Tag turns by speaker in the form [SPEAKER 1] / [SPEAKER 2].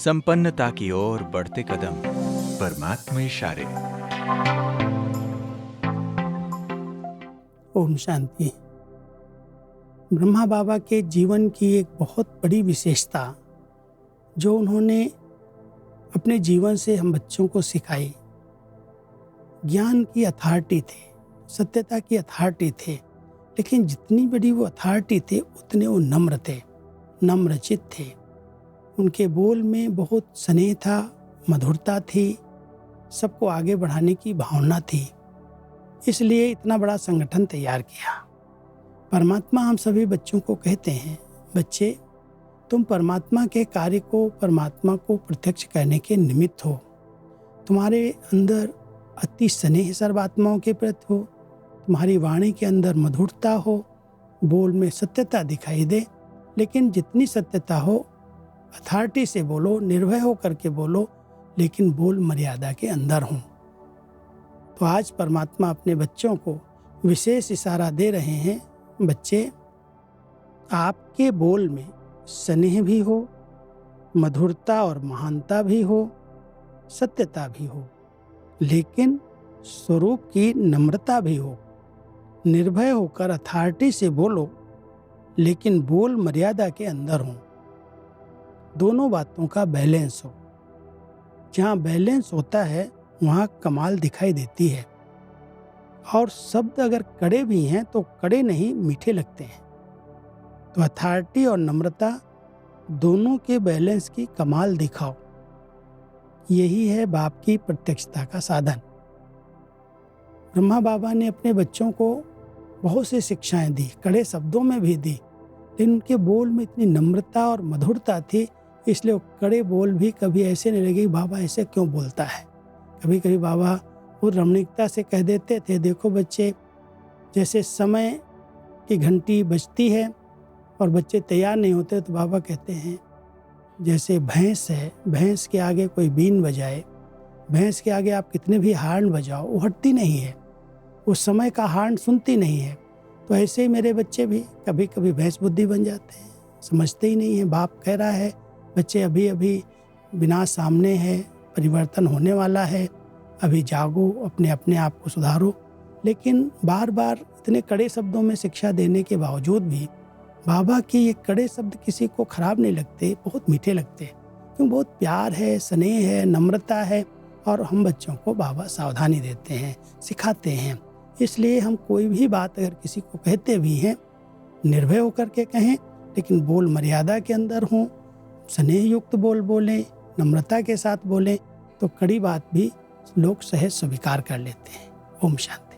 [SPEAKER 1] संपन्नता की ओर बढ़ते कदम। परमात्मा इशारे।
[SPEAKER 2] ओम शांति। ब्रह्मा बाबा के जीवन की एक बहुत बड़ी विशेषता जो उन्होंने अपने जीवन से हम बच्चों को सिखाई, ज्ञान की अथॉरिटी थे, सत्यता की अथॉरिटी थे, लेकिन जितनी बड़ी वो अथॉरिटी थे उतने वो नम्र थे, नम्रचित थे। उनके बोल में बहुत स्नेह था, मधुरता थी, सबको आगे बढ़ाने की भावना थी। इसलिए इतना बड़ा संगठन तैयार किया। परमात्मा हम सभी बच्चों को कहते हैं, बच्चे तुम परमात्मा के कार्य को, परमात्मा को प्रत्यक्ष करने के निमित्त हो। तुम्हारे अंदर अति स्नेह सर्वात्माओं के प्रति हो, तुम्हारी वाणी के अंदर मधुरता हो, बोल में सत्यता दिखाई दे, लेकिन जितनी सत्यता हो अथॉरिटी से बोलो, निर्भय होकर के बोलो, लेकिन बोल मर्यादा के अंदर हो। तो आज परमात्मा अपने बच्चों को विशेष इशारा दे रहे हैं, बच्चे आपके बोल में स्नेह भी हो, मधुरता और महानता भी हो, सत्यता भी हो, लेकिन स्वरूप की नम्रता भी हो। निर्भय होकर अथॉरिटी से बोलो, लेकिन बोल मर्यादा के अंदर हो। दोनों बातों का बैलेंस हो। जहाँ बैलेंस होता है वहाँ कमाल दिखाई देती है। और शब्द अगर कड़े भी हैं तो कड़े नहीं, मीठे लगते हैं। तो अथॉरिटी और नम्रता दोनों के बैलेंस की कमाल दिखाओ। यही है बाप की प्रत्यक्षता का साधन। ब्रह्मा बाबा ने अपने बच्चों को बहुत सी शिक्षाएं दी, कड़े शब्दों में भी दी, लेकिन उनके बोल में इतनी नम्रता और मधुरता थी, इसलिए वो कड़े बोल भी कभी ऐसे नहीं लगे बाबा ऐसे क्यों बोलता है। कभी कभी बाबा वो रमणीकता से कह देते थे, देखो बच्चे, जैसे समय की घंटी बजती है और बच्चे तैयार नहीं होते तो बाबा कहते हैं जैसे भैंस है, भैंस के आगे कोई बीन बजाए, भैंस के आगे आप कितने भी हार्न बजाओ वो हटती नहीं है, उस समय का हार्न सुनती नहीं है। तो ऐसे ही मेरे बच्चे भी कभी कभी भैंस बुद्धि बन जाते हैं, समझते ही नहीं है। बाप कह रहा है बच्चे अभी अभी विनाश सामने है, परिवर्तन होने वाला है, अभी जागो, अपने अपने आप को सुधारो। लेकिन बार बार इतने कड़े शब्दों में शिक्षा देने के बावजूद भी बाबा के ये कड़े शब्द किसी को खराब नहीं लगते, बहुत मीठे लगते, क्योंकि बहुत प्यार है, स्नेह है, नम्रता है। और हम बच्चों को बाबा सावधानी देते हैं, सिखाते हैं। इसलिए हम कोई भी बात अगर किसी को कहते भी हैं, निर्भय होकर के कहें, लेकिन बोल मर्यादा के अंदर हों, स्नेह युक्त बोल बोलें, नम्रता के साथ बोलें, तो कड़ी बात भी लोग सहज स्वीकार कर लेते हैं। ओम शांति।